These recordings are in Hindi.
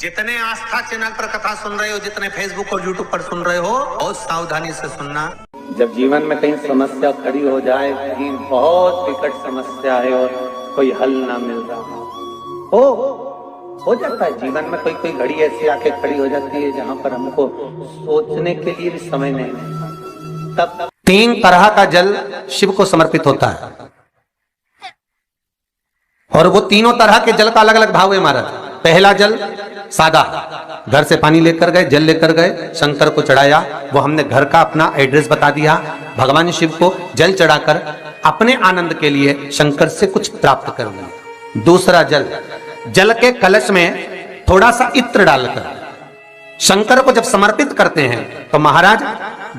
जितने आस्था चैनल पर कथा सुन रहे हो, जितने फेसबुक और यूट्यूब पर सुन रहे हो, बहुत सावधानी से सुनना। जब जीवन में कहीं समस्या खड़ी हो जाए, कहीं बहुत विकट समस्या है और कोई हल ना मिल रहा हो जाता है जीवन में, कोई घड़ी ऐसी आके खड़ी हो जाती है जहां पर हमको सोचने के लिए भी समय नहीं मिलता। तब 3 तरह का जल शिव को समर्पित होता है और वो तीनों तरह के जल का अलग अलग भाव है महाराज। पहला जल सादा, घर से पानी लेकर गए, जल लेकर गए, शंकर को चढ़ाया, वो हमने घर का अपना एड्रेस बता दिया, भगवान शिव को जल चढ़ाकर अपने आनंद के लिए शंकर से कुछ प्राप्त कर लिया। दूसरा जल, जल के कलश में थोड़ा सा इत्र डालकर शंकर को जब समर्पित करते हैं तो महाराज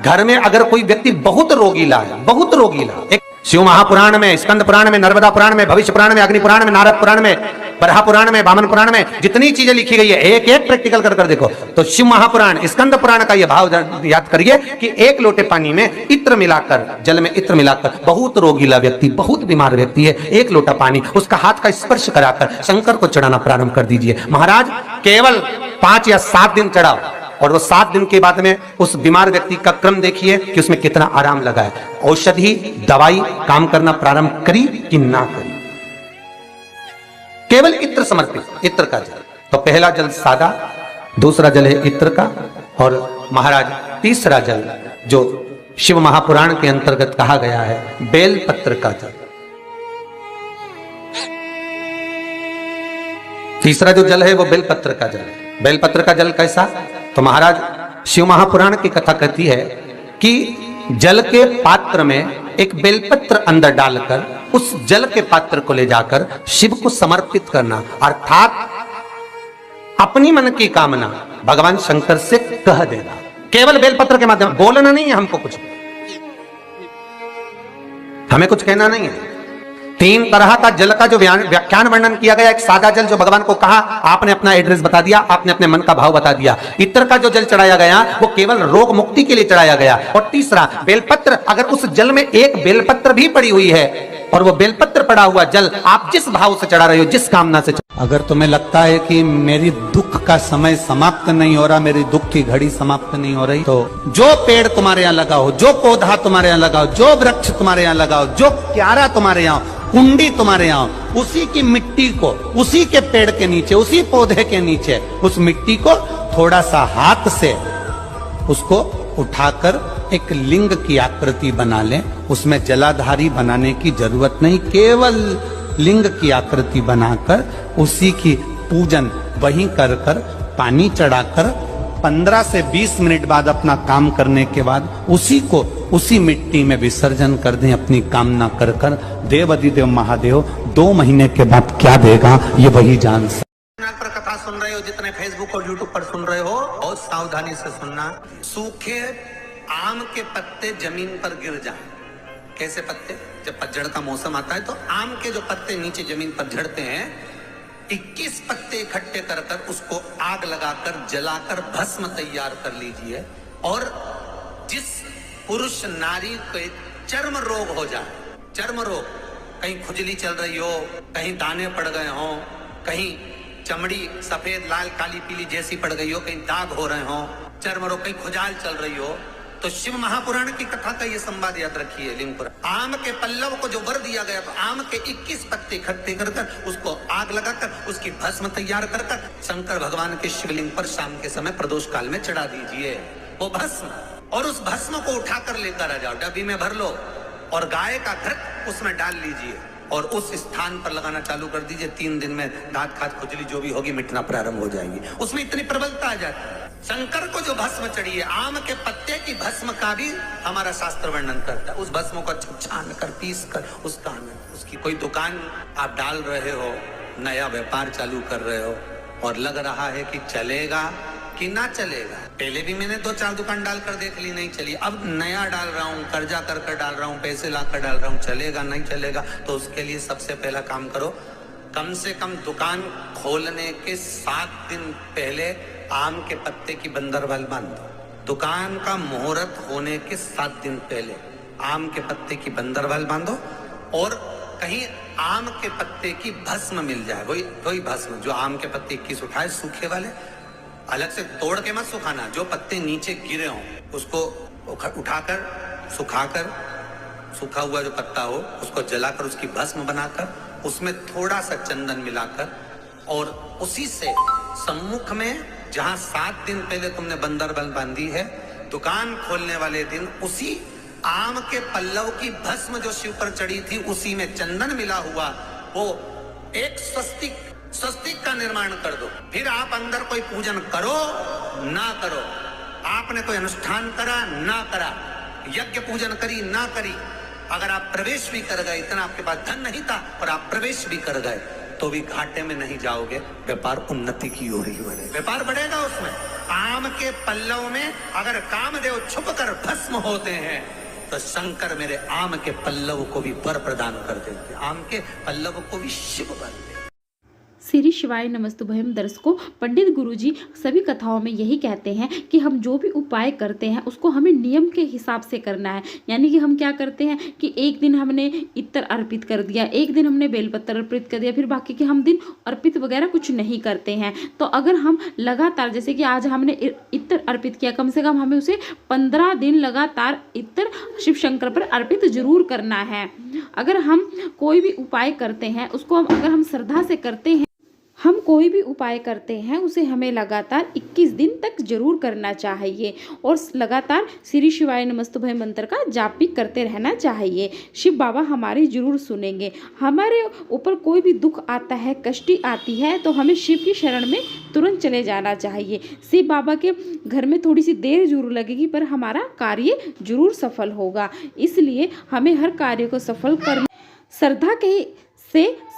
घर में अगर कोई व्यक्ति बहुत रोगीला है, बहुत रोगीला, एक शिव महापुराण में, स्कंद पुराण में, नर्मदा पुराण में, भविष्य पुराण में, अग्नि पुराण में, नारद पुराण में, बरहा पुराण में, वामन पुराण में जितनी चीजें लिखी गई है, एक एक प्रैक्टिकल कर देखो तो शिव महापुराण, स्कंद पुराण का यह भाव याद करिए कि 1 लोटे पानी में इत्र मिलाकर, जल में इत्र मिलाकर, बहुत रोगीला व्यक्ति, बहुत बीमार व्यक्ति है, 1 लोटा पानी उसका हाथ का स्पर्श कराकर शंकर को चढ़ाना प्रारंभ कर दीजिए। महाराज केवल 5 या 7 दिन चढ़ाओ और वो 7 दिन के बाद में उस बीमार व्यक्ति का क्रम देखिए कि उसमें कितना आराम लगा है। औषधि दवाई काम करना प्रारंभ करी कि ना करी। केवल इत्र समर्पित, इत्र का जल। तो पहला जल सादा, दूसरा जल है इत्र का, और महाराज तीसरा जल जो शिव महापुराण के अंतर्गत कहा गया है, बेलपत्र का जल। तीसरा जो जल है वो बेलपत्र का जल है। बेलपत्र का जल कैसा? तो महाराज शिव महापुराण की कथा कहती है कि जल के पात्र में एक बेलपत्र अंदर डालकर उस जल के पात्र को ले जाकर शिव को समर्पित करना, अर्थात अपनी मन की कामना भगवान शंकर से कह देना, केवल बेलपत्र के माध्यम। बोलना नहीं है हमको, कुछ हमें कुछ कहना नहीं है। 3 तरह का जल का जो व्याख्यान वर्णन किया गया, एक सादा जल जो भगवान को कहा, आपने अपना एड्रेस बता दिया, आपने अपने मन का भाव बता दिया। इत्र का जो जल चढ़ाया गया वो केवल रोग मुक्ति के लिए चढ़ाया गया। और तीसरा बेलपत्र, अगर उस जल में एक बेलपत्र भी पड़ी हुई है और वो बेलपत्र पड़ा हुआ जल आप जिस भाव से चढ़ा रहे हो, जिस कामना से, अगर तुम्हें लगता है कि मेरी दुख का समय समाप्त नहीं हो रहा, मेरी दुख की घड़ी समाप्त नहीं हो रही, तो जो पेड़ तुम्हारे यहाँ लगाओ, जो पौधा तुम्हारे यहाँ लगाओ, जो वृक्ष तुम्हारे यहाँ लगाओ, जो क्यारा तुम्हारे यहाँ, कुंडी तुम्हारे यहाँ, उसी की मिट्टी को, उसी के पेड़ के नीचे, उसी पौधे के नीचे, उस मिट्टी को थोड़ा सा हाथ से उसको उठाकर एक लिंग की आकृति बना लें। उसमें जलाधारी बनाने की जरूरत नहीं, केवल लिंग की आकृति बनाकर उसी की पूजन वहीं कर पानी चढ़ाकर 15 से 20 मिनट बाद अपना काम करने के बाद उसी को उसी मिट्टी में विसर्जन कर दें, अपनी कामना कर देव अधिदेव महादेव 2 महीने के बाद क्या देगा ये वही जान सकते। पर कथा सुन रहे हो, जितने फेसबुक और यूट्यूब पर सुन रहे हो, बहुत सावधानी से सुनना। सूखे आम के पत्ते जमीन पर गिर जाए। कैसे पत्ते? जब पतझड़ का मौसम आता है तो आम के जो पत्ते नीचे जमीन पर झड़ते हैं, 21 पत्ते इकट्ठे कर उसको आग लगाकर जलाकर भस्म तैयार कर लीजिए। और जिस पुरुष नारी को चर्म रोग हो जाए, चर्म रोग, कहीं खुजली चल रही हो, कहीं दाने पड़ गए हो, कहीं चमड़ी सफेद लाल काली पीली जैसी पड़ गई हो, कहीं दाग हो रहे हो, चर्म रोग, कहीं खुजाल चल रही हो, तो शिव महापुराण की कथा का ये संवाद याद रखिए। लिंगपुर आम के पल्लव को जो वर दिया गया, तो आम के 21 पत्ते इकट्ठे कर उसको आग लगाकर उसकी भस्म तैयार कर शंकर भगवान के शिवलिंग पर शाम के समय प्रदोष काल में चढ़ा दीजिए वो भस्म। और उस भस्म को उठाकर लेकर आ जाओ, डब्बी में भर लो और गाय का घृत उसमें डाल लीजिए और उस स्थान पर लगाना चालू कर दीजिए। 3 दिन में दांत खाद खुजली जो भी होगी मिटना प्रारंभ हो जाएगी। उसमें इतनी प्रबलता आ जाती है। शंकर को जो भस्म चढ़ी है, आम के पत्ते की भस्म का भी हमारा शास्त्र वर्णन करता है। उस भस्म को छान कर पीस कर उसका उसकी कोई दुकान आप डाल रहे हो, नया व्यापार चालू कर रहे हो और लग रहा है कि चलेगा कि ना चलेगा। पहले भी मैंने 2-4 दुकान डालकर देख ली, नहीं चली। अब नया डाल रहा हूँ, कर्जा कर डाल रहा हूँ, पैसे लाकर डाल रहा हूँ, चलेगा नहीं चलेगा। तो उसके लिए सबसे पहला काम करो, कम से कम दुकान खोलने के 7 दिन पहले आम के पत्ते की बंदरवाल बांधो। दुकान का मुहूर्त होने के 7 दिन पहले आम के पत्ते की बंदरवाल बांधो और कहीं आम के पत्ते की भस्म मिल जाए, वही भस्म जो आम के पत्ते 21 उठाए सूखे वाले, अलग से तोड़ के मत सुखाना, जो पत्ते नीचे गिरे हों उसको उठाकर सुखाकर, सूखा हुआ जो पत्ता हो उसको जलाकर उसकी भस्म बनाकर उसमें थोड़ा सा चंदन मिलाकर और उसी से सम्मुख में जहां 7 दिन पहले तुमने बंदरबन बांधी है, दुकान खोलने वाले दिन उसी आम के पल्लव की भस्म जो शिव पर चढ़ी थी उसी में चंदन मिला हुआ वो एक स्वस्तिक का निर्माण कर दो। फिर आप अंदर कोई पूजन करो ना करो, आपने कोई अनुष्ठान करा ना करा, यज्ञ पूजन करी ना करी, अगर आप प्रवेश भी कर गए, इतना आपके पास धन नहीं था और आप प्रवेश भी कर गए तो भी घाटे में नहीं जाओगे, व्यापार उन्नति की ओर ही बढ़ेगा, व्यापार बढ़ेगा उसमें। आम के पल्लव में अगर कामदेव छुप कर भस्म होते हैं तो शंकर मेरे आम के पल्लव को भी वर प्रदान कर देते, आम के पल्लव को भी शिव वर देते। श्री शिवाय नमस्तुभयम। दर्शकों, पंडित गुरुजी सभी कथाओं में यही कहते हैं कि हम जो भी उपाय करते हैं उसको हमें नियम के हिसाब से करना है। यानी कि हम क्या करते हैं कि एक दिन हमने इत्र अर्पित कर दिया, एक दिन हमने बेलपत्र अर्पित कर दिया, फिर बाकी के हम दिन अर्पित वगैरह कुछ नहीं करते हैं। तो अगर हम लगातार, जैसे कि आज हमने इत्र अर्पित किया, कम से कम हमें उसे 15 दिन लगातार इत्र शिव शंकर पर अर्पित जरूर करना है। अगर हम कोई भी उपाय करते हैं उसको अगर हम श्रद्धा से करते हैं, हम कोई भी उपाय करते हैं उसे हमें लगातार 21 दिन तक जरूर करना चाहिए और लगातार श्री शिवाय नमस्तुभय मंत्र का जाप भी करते रहना चाहिए। शिव बाबा हमारी जरूर सुनेंगे। हमारे ऊपर कोई भी दुख आता है, कष्टी आती है तो हमें शिव की शरण में तुरंत चले जाना चाहिए। शिव बाबा के घर में थोड़ी सी देर जरूर लगेगी पर हमारा कार्य जरूर सफल होगा। इसलिए हमें हर कार्य को सफल करने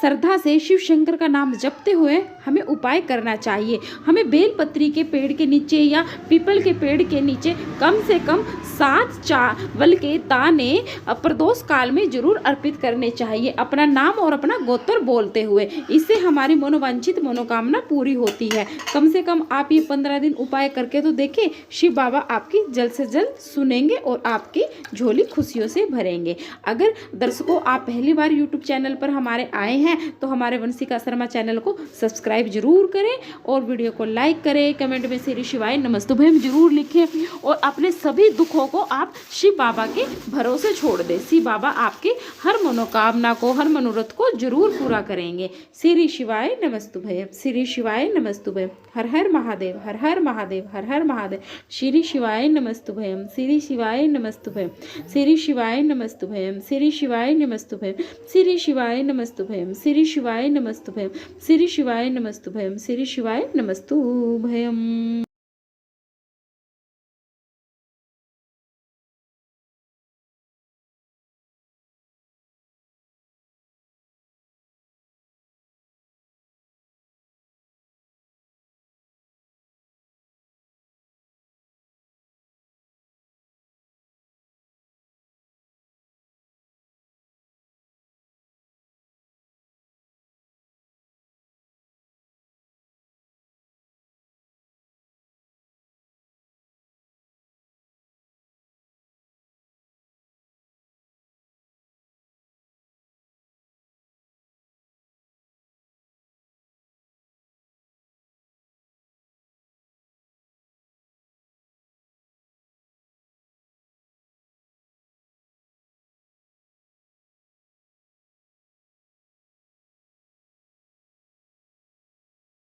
श्रद्धा से शिव शंकर का नाम जपते हुए हमें उपाय करना चाहिए। हमें बेलपत्री के पेड़ के नीचे या पीपल के पेड़ के नीचे कम से कम 7 चावल के दाने प्रदोष काल में जरूर अर्पित करने चाहिए, अपना नाम और अपना गोत्र बोलते हुए। इससे हमारी मनोवांछित मनोकामना पूरी होती है। कम से कम आप ये 15 दिन उपाय करके तो देखें, शिव बाबा आपकी जल्द से जल्द सुनेंगे और आपकी झोली खुशियों से भरेंगे। अगर दर्शकों आप पहली बार यूट्यूब चैनल पर हमारे आए हैं तो हमारे वंशिका शर्मा चैनल को सब्सक्राइब जरूर करें और वीडियो को लाइक करें, कमेंट में श्री शिवाय नमस्तुभयम जरूर लिखें और अपने सभी दुखों को आप शिव बाबा के भरोसे छोड़ दें। शिव बाबा आपके हर मनोकामना को, हर मनोरथ को जरूर पूरा करेंगे। श्री शिवाय नमस्तुभयम, श्री शिवाय नमस्तुभयम। हर हर महादेव, हर हर महादेव, हर हर महादेव। श्री शिवाय नमस्तुभयम, श्री शिवाय नमस्तुभयम, श्री शिवाय नमस्तुभयम, श्री शिवाय नमस्तुभयम, श्री शिवाय नमस्तुभयम, श्री शिवाय नमस्तुभयम, श्री शिवाय नमस्तुभयम, श्री शिवाय नमस्तुभयम।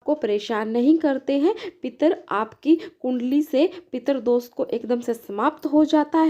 को परेशान नहीं करते हैं। पितर आपकी कुंडली से पितर दोष को एकदम से समाप्त हो जाता है।